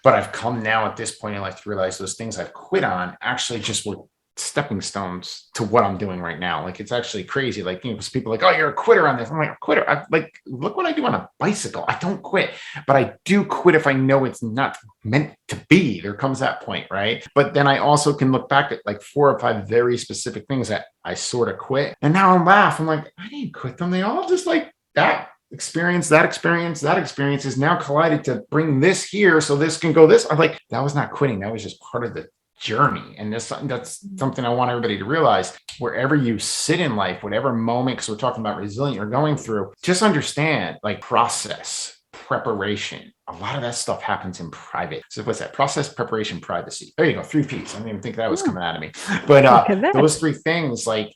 but I've come now at this point in life to realize those things I've quit on actually just were stepping stones to what I'm doing right now. Like, it's actually crazy. Like, because people are like, oh, you're a quitter on this. I'm like, a quitter. Look what I do on a bicycle. I don't quit, but I do quit if I know it's not meant to be. There comes that point, right? But then I also can look back at like 4 or 5 very specific things that I sort of quit. And now I'm laughing. I'm like, I didn't quit them. They all just like that experience is now collided to bring this here. So this can go this. I'm like, that was not quitting. That was just part of the journey. And that's something I want everybody to realize. Wherever you sit in life, whatever moment, because we're talking about resilient, you're going through, just understand, like, process, preparation. A lot of that stuff happens in private. So what's that? Process, preparation, privacy. There you go. 3 P's. I didn't even think that was coming out of me. But those 3 things, like,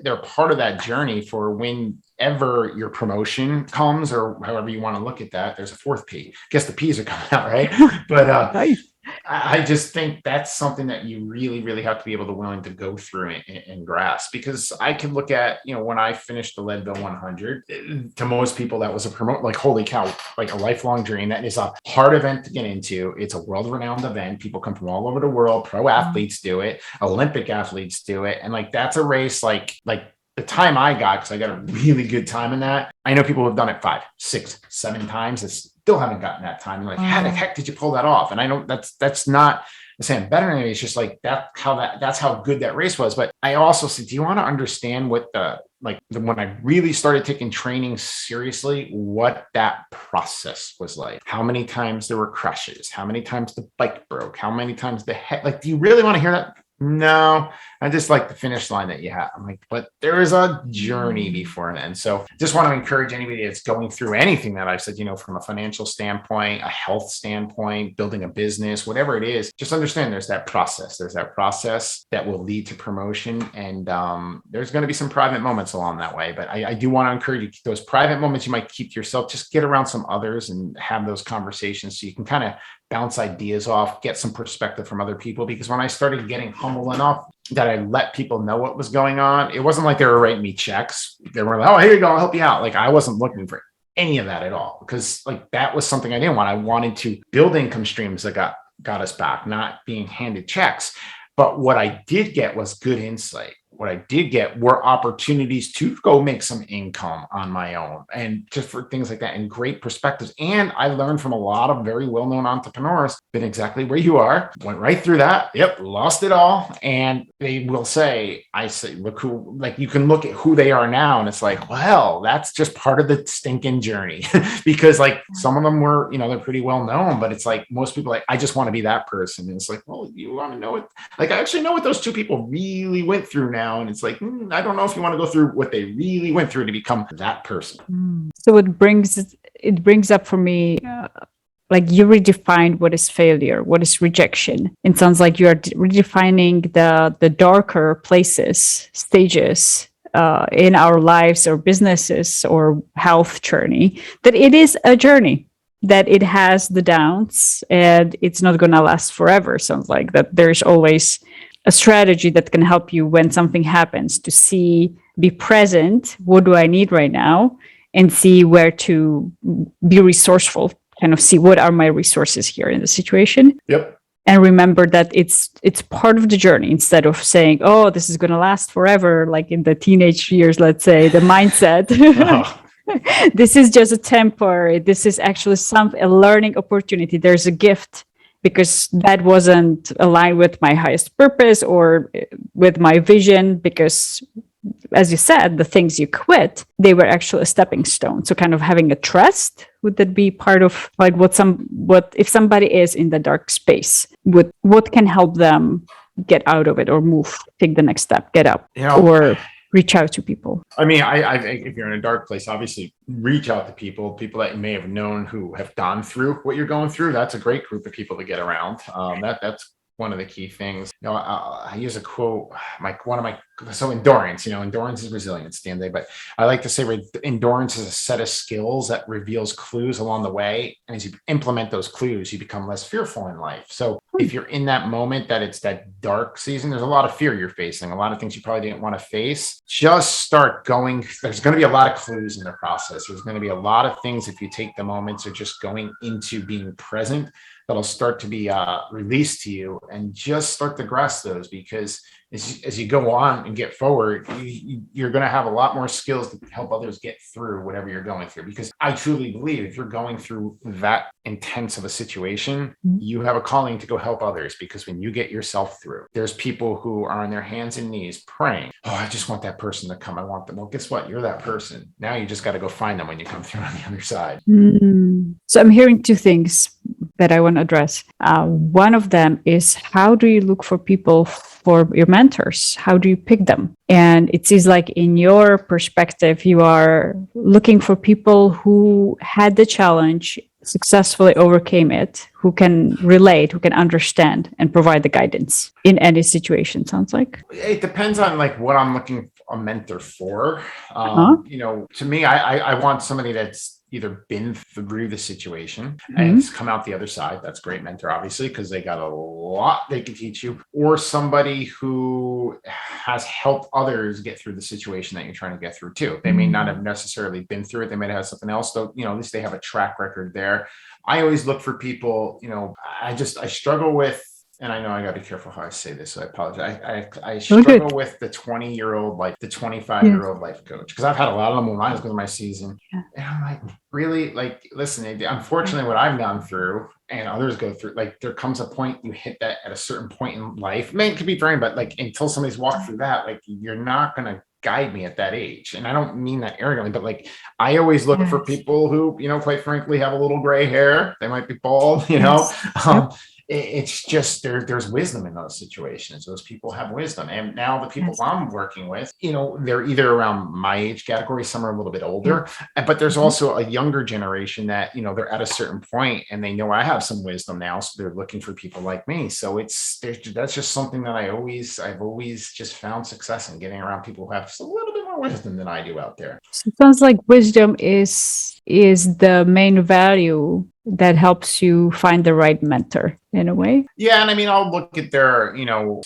they're part of that journey for whenever your promotion comes, or however you want to look at that. There's a 4th P. Guess the P's are coming out, right? But nice. I just think that's something that you really, really have to be able to willing to go through and grasp, because I can look at, when I finished the Leadville 100, to most people, that was like, holy cow, like a lifelong dream. That is a hard event to get into. It's a world-renowned event. People come from all over the world. Pro athletes do it. Olympic athletes do it. And like, that's a race, like the time I got, because I got a really good time in that. I know people who have done it 5, 6, 7 times. It's still haven't gotten that time. You're like, how the heck did you pull that off? And I know that's not saying better than me. It's just like that's how good that race was. But I also said, do you want to understand what when I really started taking training seriously, what that process was like? How many times there were crashes? How many times the bike broke? How many times the head? Like, do you really want to hear that? No, I just like the finish line that you have. I'm like, but there is a journey before then. So just want to encourage anybody that's going through anything that I've said, from a financial standpoint, a health standpoint, building a business, whatever it is, just understand there's that process. There's that process that will lead to promotion. And there's going to be some private moments along that way. But I do want to encourage you, those private moments you might keep to yourself, just get around some others and have those conversations so you can kind of bounce ideas off, get some perspective from other people. Because when I started getting humble enough that I let people know what was going on, it wasn't like they were writing me checks. They were like, oh, here you go, I'll help you out. Like, I wasn't looking for any of that at all, because like, that was something I didn't want. I wanted to build income streams that got us back, not being handed checks. But what I did get was good insight. What I did get were opportunities to go make some income on my own, and just for things like that, and great perspectives. And I learned from a lot of very well-known entrepreneurs, been exactly where you are, went right through that. Yep. Lost it all. And they will say, look who, like, you can look at who they are now. And it's like, well, that's just part of the stinking journey. Because like, some of them were, they're pretty well known, but it's like, most people like, I just want to be that person. And it's like, well, you want to know it. Like, I actually know what those 2 people really went through now. And it's like, I don't know if you want to go through what they really went through to become that person. So it brings up for me, like, you redefined what is failure, what is rejection. It sounds like you are redefining the darker places, stages in our lives or businesses or health journey, that it is a journey, that it has the downs and it's not going to last forever. Sounds like that there's always a strategy that can help you when something happens to be present. What do I need right now? and see where to be resourceful, kind of see what are my resources here in the situation. Yep. And remember that it's part of the journey, instead of saying, oh, this is going to last forever, like in the teenage years, let's say, the mindset. This is just a temporary, this is actually a learning opportunity. There's a gift, because that wasn't aligned with my highest purpose or with my vision, because as you said, the things you quit, they were actually a stepping stone. So kind of having a trust, would that be part of like what if somebody is in the dark space, what can help them get out of it or move, take the next step, get up, or reach out to people? I mean, I think if you're in a dark place, obviously reach out to people that you may have known who have gone through what you're going through. That's a great group of people to get around. That's one of the key things. I use a quote, so endurance, endurance is resilience, Dan, but I like to say endurance is a set of skills that reveals clues along the way. And as you implement those clues, you become less fearful in life. So if you're in that moment that it's that dark season, there's a lot of fear you're facing, a lot of things you probably didn't want to face. Just start going. There's going to be a lot of clues in the process. There's going to be a lot of things, if you take the moments of just going into being present, that'll start to be released to you, and just start to grasp those, because as you go on and get forward, you're going to have a lot more skills to help others get through whatever you're going through. Because I truly believe if you're going through that intense of a situation, you have a calling to go help others. Because when you get yourself through, there's people who are on their hands and knees praying, oh, I just want that person to come. I want them. Well, guess what? You're that person. Now you just got to go find them when you come through on the other side. So I'm hearing two things that I want to address. One of them is, how do you look for people for your mentors? How do you pick them? And it seems like in your perspective, you are looking for people who had the challenge, successfully overcame it, who can relate, who can understand and provide the guidance in any situation, sounds like. It depends on like what I'm looking a mentor for. To me, I want somebody that's either been through the situation and has come out the other side. That's a great mentor, obviously, because they got a lot they can teach you. Or somebody who has helped others get through the situation that you're trying to get through too. They may not have necessarily been through it. They might have something else, though, at least they have a track record there. I always look for people, I struggle with, and I know I got to be careful how I say this, so I apologize. I struggle with the 20-year-old, like the 25-year-old life coach, because I've had a lot of them when I was going through my season. Yeah. And I'm like, really? Like, listen, unfortunately, what I've gone through and others go through, like, there comes a point you hit that at a certain point in life. Man, it could be varying, but like, until somebody's walked through that, like, you're not going to guide me at that age. And I don't mean that arrogantly, but like, I always look for people who, quite frankly, have a little gray hair. They might be bald, It's just there's wisdom in those situations. Those people have wisdom. And now the people I'm working with, they're either around my age category, some are a little bit older, but there's also a younger generation that, they're at a certain point and they know I have some wisdom now. So they're looking for people like me. So that's just something that I've always just found success in, getting around people who have just a little bit more wisdom than I do out there. So it sounds like wisdom is the main value that helps you find the right mentor in a way. Yeah. And I mean, I'll look at their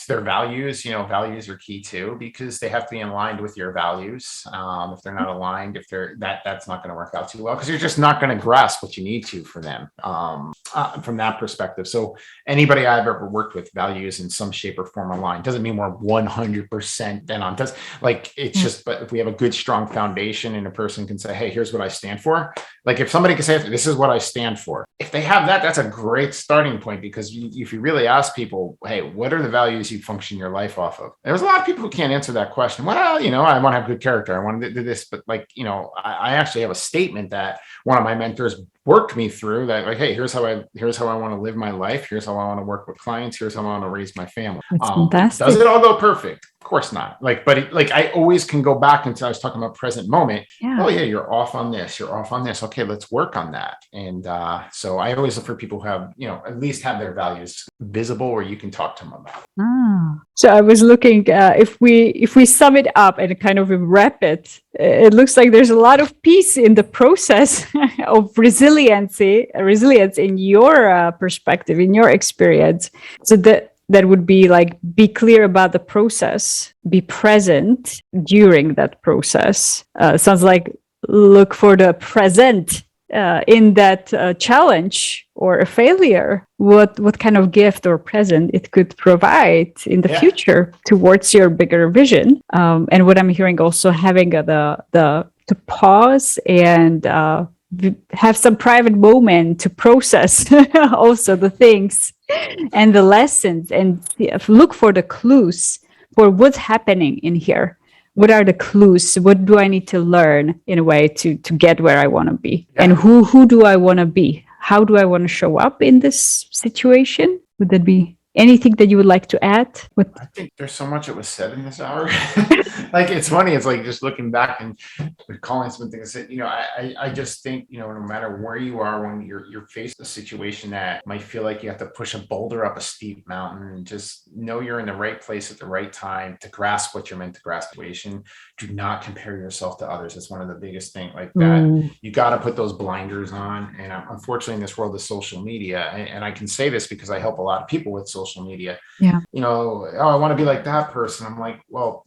values, values are key too, because they have to be in line with your values. If they're not aligned, that's not going to work out too well, because you're just not going to grasp what you need to for them from that perspective. So anybody I've ever worked with, values in some shape or form aligned. Doesn't mean we're 100% then on. It's just, but if we have a good, strong foundation and a person can say, hey, here's what I stand for. Like if somebody can say, this is what I stand for. If they have that, that's a great starting point, because if you really ask people, hey, what are the values you function your life off of? There's a lot of people who can't answer that question. Well, I want to have good character. I want to do this, but I actually have a statement that one of my mentors worked me through that, like, hey, here's how I want to live my life. Here's how I want to work with clients. Here's how I want to raise my family. Does it all go perfect? Of course not. I always can go back until I was talking about present moment. Yeah. Oh yeah, you're off on this. You're off on this. Okay, let's work on that. And so I always look for people who have, at least have their values visible where you can talk to them about it. So I was looking, if we sum it up and kind of wrap it, it looks like there's a lot of peace in the process of resilience in your perspective, in your experience. So that would be like, be clear about the process, be present during that process. Sounds like look for the present in that challenge or a failure, what kind of gift or present it could provide in the future towards your bigger vision. And what I'm hearing also, having to pause and have some private moment to process also the things and the lessons, and look for the clues for what's happening in here. What are the clues? What do I need to learn in a way to get where I want to be? Yeah. And who do I want to be? How do I want to show up in this situation? Would that be anything that you would like to add? I think there's so much that was said in this hour. Like, it's funny. It's like just looking back and recalling some things. I just think, no matter where you are, when you're faced a situation that might feel like you have to push a boulder up a steep mountain, just know you're in the right place at the right time to grasp what you're meant to grasp. Do not compare yourself to others. It's one of the biggest things like that. You got to put those blinders on. And unfortunately, in this world of social media, and I can say this because I help a lot of people with social media. Yeah. I want to be like that person. I'm like, well,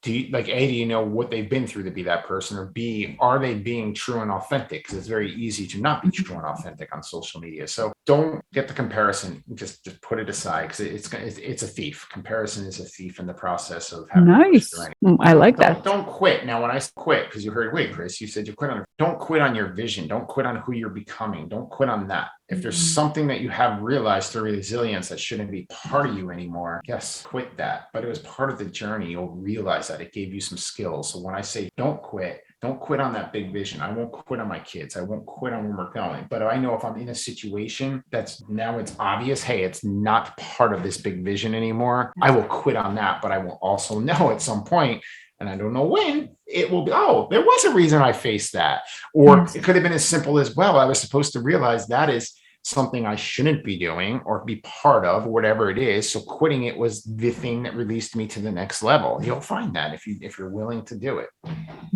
do you know what they've been through to be that person? Or B, are they being true and authentic? Because it's very easy to not be true and authentic on social media. So don't get the comparison. Just put it aside, because it's a thief. Comparison is a thief in the process of having. Nice. I like that. Don't quit. Now, when I quit, because you heard, wait, Chris, you said you quit on. Don't quit on your vision. Don't quit on who you're becoming. Don't quit on that. If there's something that you have realized through resilience that shouldn't be part of you anymore, yes, quit that. But it was part of the journey. You'll realize that it gave you some skills. So when I say don't quit on that big vision. I won't quit on my kids. I won't quit on where we're going. But I know if I'm in a situation that's now it's obvious, hey, it's not part of this big vision anymore, I will quit on that. But I will also know at some point, and I don't know when, it will be, there was a reason I faced that. Or it could have been as simple as, well, I was supposed to realize that is something I shouldn't be doing or be part of, whatever it is. So quitting it was the thing that released me to the next level. You'll find that if you're willing to do it.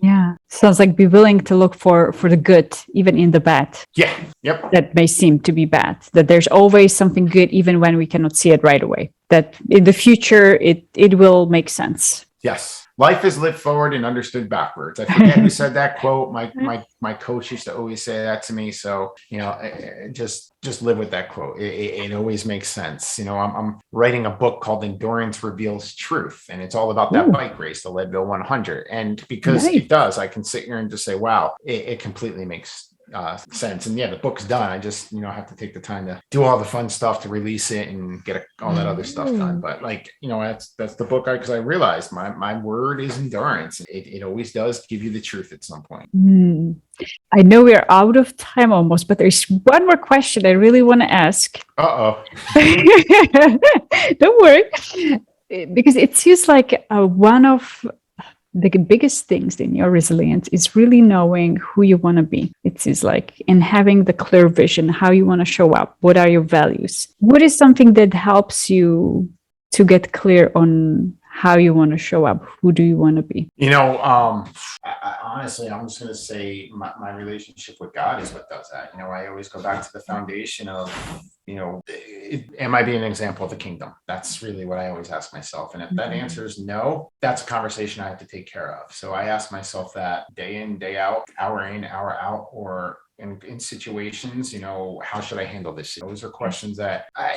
Yeah. Sounds like be willing to look for the good, even in the bad. Yeah. Yep. That may seem to be bad, that there's always something good, even when we cannot see it right away, that in the future, it will make sense. Yes. Life is lived forward and understood backwards. I forget who said that quote. My coach used to always say that to me. So, just live with that quote. It always makes sense. I'm writing a book called Endurance Reveals Truth, and it's all about that bike race, the Leadville 100. And because it does, I can sit here and just say, wow, it completely makes sense. And the book's done. I just have to take the time to do all the fun stuff to release it and get all that other stuff done. But that's the book, because I realized my word is endurance. It always does give you the truth at some point. I know we're out of time almost, but there's one more question I really want to ask. Don't worry, because it seems like one of the biggest things in your resilience is really knowing who you want to be. It is like in having the clear vision, how you want to show up. What are your values? What is something that helps you to get clear on how you want to show up? Who do you want to be? Honestly, I'm just going to say my relationship with God is what does that. I always go back to the foundation of, am I being an example of the kingdom? That's really what I always ask myself. And if that answer is no, that's a conversation I have to take care of. So I ask myself that day in, day out, hour in, hour out, or in situations, how should I handle this? Those are questions that I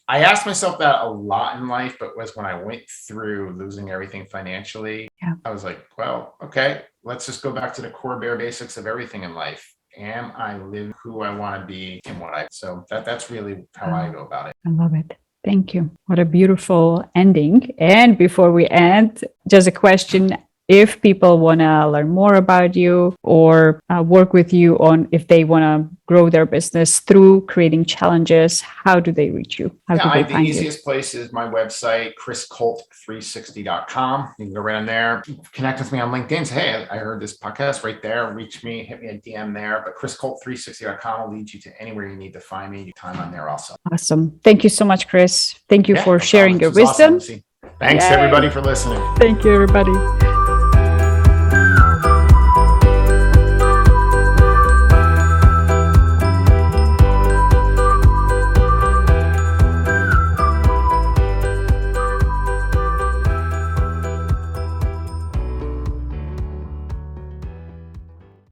asked myself that a lot in life, but was when I went through losing everything financially, I was like, well, okay, let's just go back to the core bare basics of everything in life. Am I living who I want to be and so that's really how I go about it. I love it. Thank you. What a beautiful ending. And before we end, just a question. If people want to learn more about you or work with you on if they want to grow their business through creating challenges, how do they reach you? How do they find you? The easiest place is my website, chriscolt360.com. You can go right on there. Connect with me on LinkedIn. Say, hey, I heard this podcast right there. Reach me, hit me a DM there. But chriscolt360.com will lead you to anywhere you need to find me. Time on there also. Awesome. Thank you so much, Chris. Thank you for sharing your wisdom. Awesome. Thanks, everybody, for listening. Thank you, everybody.